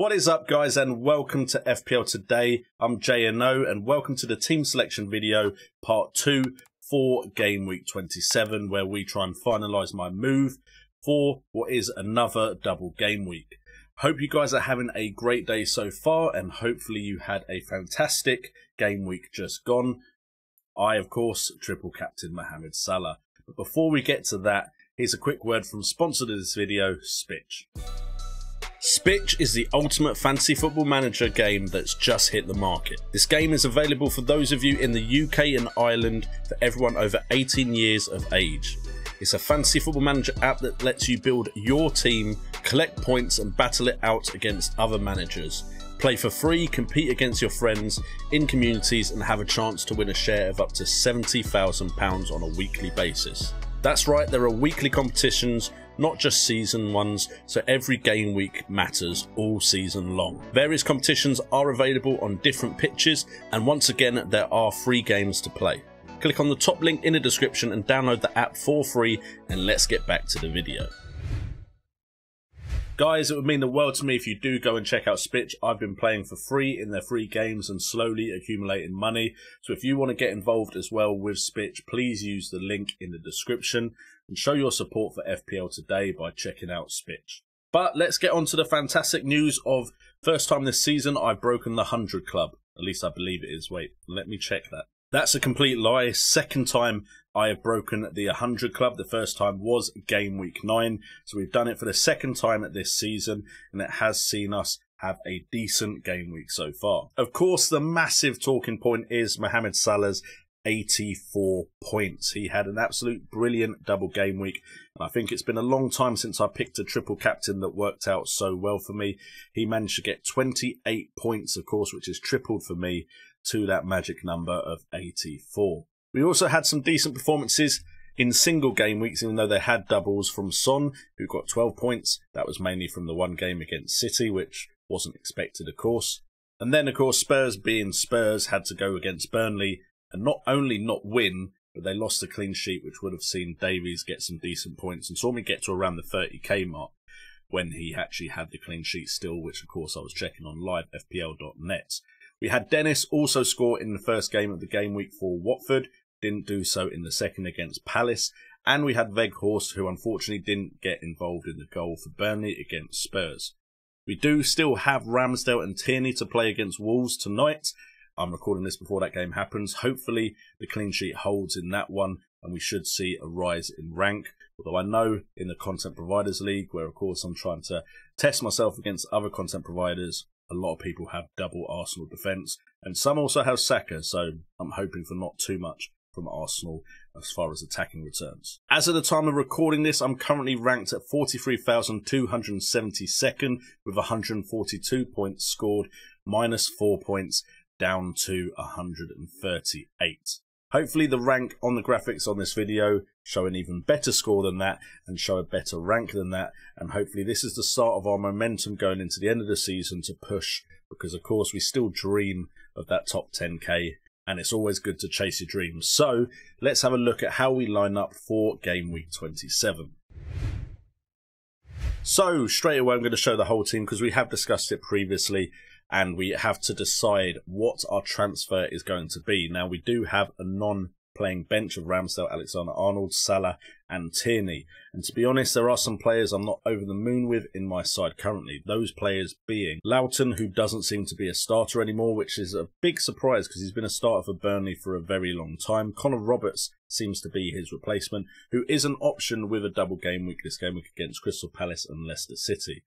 What is up, guys, and welcome to FPL Today. I'm JNO, and welcome to the team selection video, part 2 for game week 27, where we try and finalise my move for what is another double game week. Hope you guys are having a great day so far, and hopefully you had a fantastic game week just gone. I, of course, triple captain Mohamed Salah. But before we get to that, here's a quick word from sponsor of this video, Spitch. Spitch is the ultimate fantasy football manager game that's just hit the market. This game is available for those of you in the UK and Ireland, for everyone over 18 years of age. It's a fantasy football manager app that lets you build your team, collect points and battle it out against other managers. Play for free, compete against your friends in communities and have a chance to win a share of up to £70,000 on a weekly basis. That's right, there are weekly competitions, not just season ones, so every game week matters all season long. Various competitions are available on different pitches, and once again there are free games to play. Click on the top link in the description and download the app for free, and let's get back to the video. Guys, it would mean the world to me if you do go and check out Spitch. I've been playing for free in their free games and slowly accumulating money. So if you want to get involved as well with Spitch, please use the link in the description and show your support for FPL Today by checking out Spitch. But let's get on to the fantastic news of first time this season I've broken the 100 club. At least I believe it is. Wait, let me check that. That's a complete lie. Second time I have broken the 100 club. The first time was game week 9. So we've done it for the second time at this season, and it has seen us have a decent game week so far. Of course, the massive talking point is Mohamed Salah's 84 points. He had an absolute brilliant double game week, and I think it's been a long time since I picked a triple captain that worked out so well for me. He managed to get 28 points, of course, which is tripled for me to that magic number of 84. We also had some decent performances in single game weeks, even though they had doubles from Son, who got 12 points. That was mainly from the one game against City, which wasn't expected, of course. And then, of course, Spurs being Spurs had to go against Burnley and not only not win, but they lost a clean sheet, which would have seen Davies get some decent points and saw me get to around the 30k mark when he actually had the clean sheet still, which, of course, I was checking on livefpl.net. We had Dennis also score in the first game of the game week for Watford, didn't do so in the second against Palace, and we had Weghorst, who unfortunately didn't get involved in the goal for Burnley against Spurs. We do still have Ramsdale and Tierney to play against Wolves tonight. I'm recording this before that game happens. Hopefully the clean sheet holds in that one, and we should see a rise in rank. Although I know in the Content Providers League, where of course I'm trying to test myself against other content providers, a lot of people have double Arsenal defence, and some also have Saka, so I'm hoping for not too much from Arsenal as far as attacking returns. As of the time of recording this, I'm currently ranked at 43,272nd with 142 points scored, minus 4 points, down to 138. Hopefully the rank on the graphics on this video show an even better score than that and show a better rank than that, and hopefully this is the start of our momentum going into the end of the season to push, because of course we still dream of that top 10k and it's always good to chase your dreams. So let's have a look at how we line up for game week 27. So straight away I'm going to show the whole team because we have discussed it previously, and we have to decide what our transfer is going to be. Now, we do have a non-playing bench of Ramsdale, Alexander-Arnold, Salah and Tierney. And to be honest, there are some players I'm not over the moon with in my side currently. Those players being Loughton, who doesn't seem to be a starter anymore, which is a big surprise because he's been a starter for Burnley for a very long time. Connor Roberts seems to be his replacement, who is an option with a double game week this game week against Crystal Palace and Leicester City.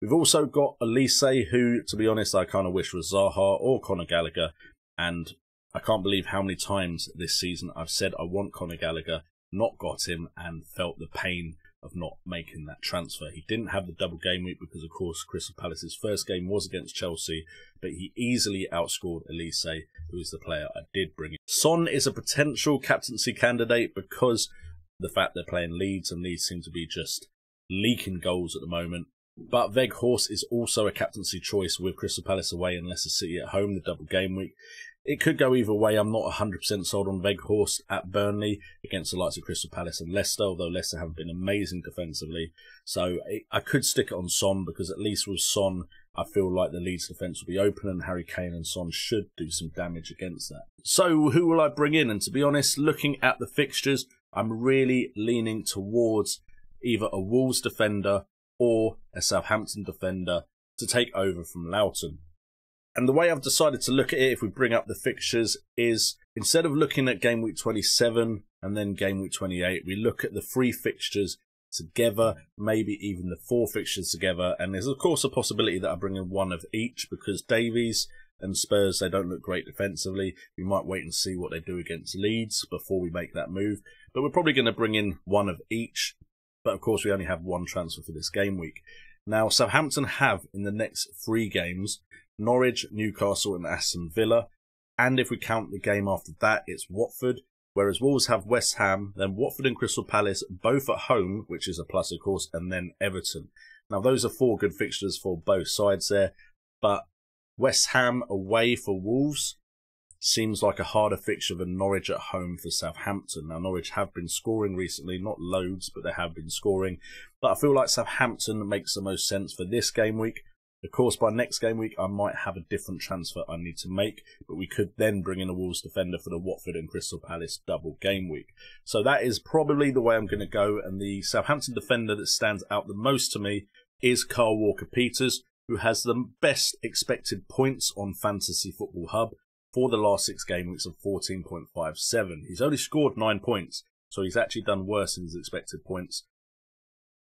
We've also got Elise, who, to be honest, I kind of wish was Zaha or Conor Gallagher, and I can't believe how many times this season I've said I want Conor Gallagher, not got him, and felt the pain of not making that transfer. He didn't have the double game week because, of course, Crystal Palace's first game was against Chelsea, but he easily outscored Elise, who is the player I did bring in. Son is a potential captaincy candidate because of the fact they're playing Leeds, and Leeds seem to be just leaking goals at the moment. But Weghorst is also a captaincy choice with Crystal Palace away and Leicester City at home, the double game week. It could go either way. I'm not 100% sold on Weghorst at Burnley against the likes of Crystal Palace and Leicester, although Leicester haven't been amazing defensively. So I could stick it on Son, because at least with Son, I feel like the Leeds defence will be open and Harry Kane and Son should do some damage against that. So who will I bring in? And to be honest, looking at the fixtures, I'm really leaning towards either a Wolves defender or a Southampton defender to take over from Loughton. And the way I've decided to look at it, if we bring up the fixtures, is instead of looking at game week 27 and then game week 28, we look at the 3 fixtures together, maybe even the 4 fixtures together. And there's of course a possibility that I bring in one of each, because Davies and Spurs, they don't look great defensively. We might wait and see what they do against Leeds before we make that move. But we're probably going to bring in one of each. But of course we only have one transfer for this game week. Now Southampton have in the next 3 games Norwich, Newcastle and Aston Villa. And if we count the game after that, it's Watford. Whereas Wolves have West Ham, then Watford and Crystal Palace, both at home, which is a plus of course, and then Everton. Now those are 4 good fixtures for both sides there. But West Ham away for Wolves seems like a harder fixture than Norwich at home for Southampton. Now Norwich have been scoring recently, not loads, but they have been scoring. But I feel like Southampton makes the most sense for this game week. Of course, by next game week, I might have a different transfer I need to make, but we could then bring in a Wolves defender for the Watford and Crystal Palace double game week. So that is probably the way I'm going to go, and the Southampton defender that stands out the most to me is Kyle Walker-Peters, who has the best expected points on Fantasy Football Hub for the last 6 game weeks of 14.57. He's only scored 9 points, so he's actually done worse in his expected points.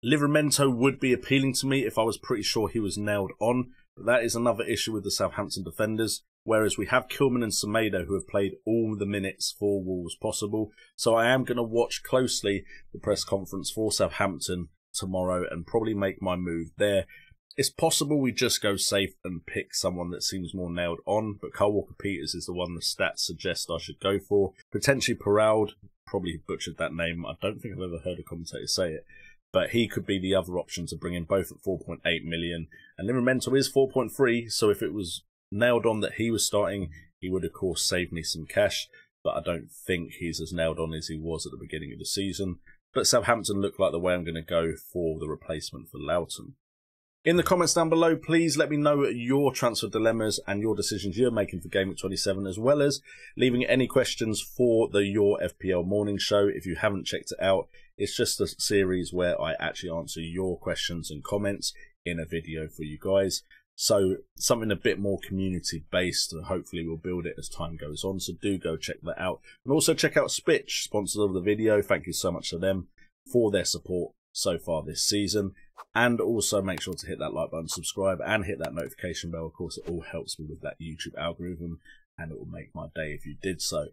Livramento would be appealing to me if I was pretty sure he was nailed on, but that is another issue with the Southampton defenders, whereas we have Kilman and Semedo who have played all the minutes for Wolves possible, so I am going to watch closely the press conference for Southampton tomorrow and probably make my move there. It's possible we just go safe and pick someone that seems more nailed on, but Kyle Walker-Peters is the one the stats suggest I should go for. Potentially Perraud, probably butchered that name, I don't think I've ever heard a commentator say it. But he could be the other option to bring in, both at 4.8 million. And Livramento is 4.3, so if it was nailed on that he was starting, he would of course save me some cash. But I don't think he's as nailed on as he was at the beginning of the season. But Southampton look like the way I'm going to go for the replacement for Loughton. In the comments down below, please let me know your transfer dilemmas and your decisions you're making for Game Week 27, as well as leaving any questions for the Your FPL morning show. If you haven't checked it out, it's just a series where I actually answer your questions and comments in a video for you guys. So something a bit more community based, and hopefully we'll build it as time goes on. So do go check that out. And also check out Spitch, sponsors of the video. Thank you so much to them for their support so far this season. And also make sure to hit that like button, subscribe, and hit that notification bell. Of course, it all helps me with that YouTube algorithm, and it will make my day if you did so.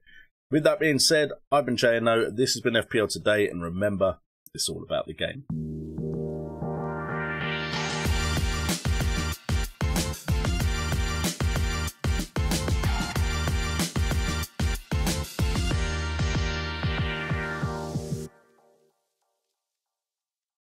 With that being said, I've been JNO, this has been FPL Today, and remember, it's all about the game.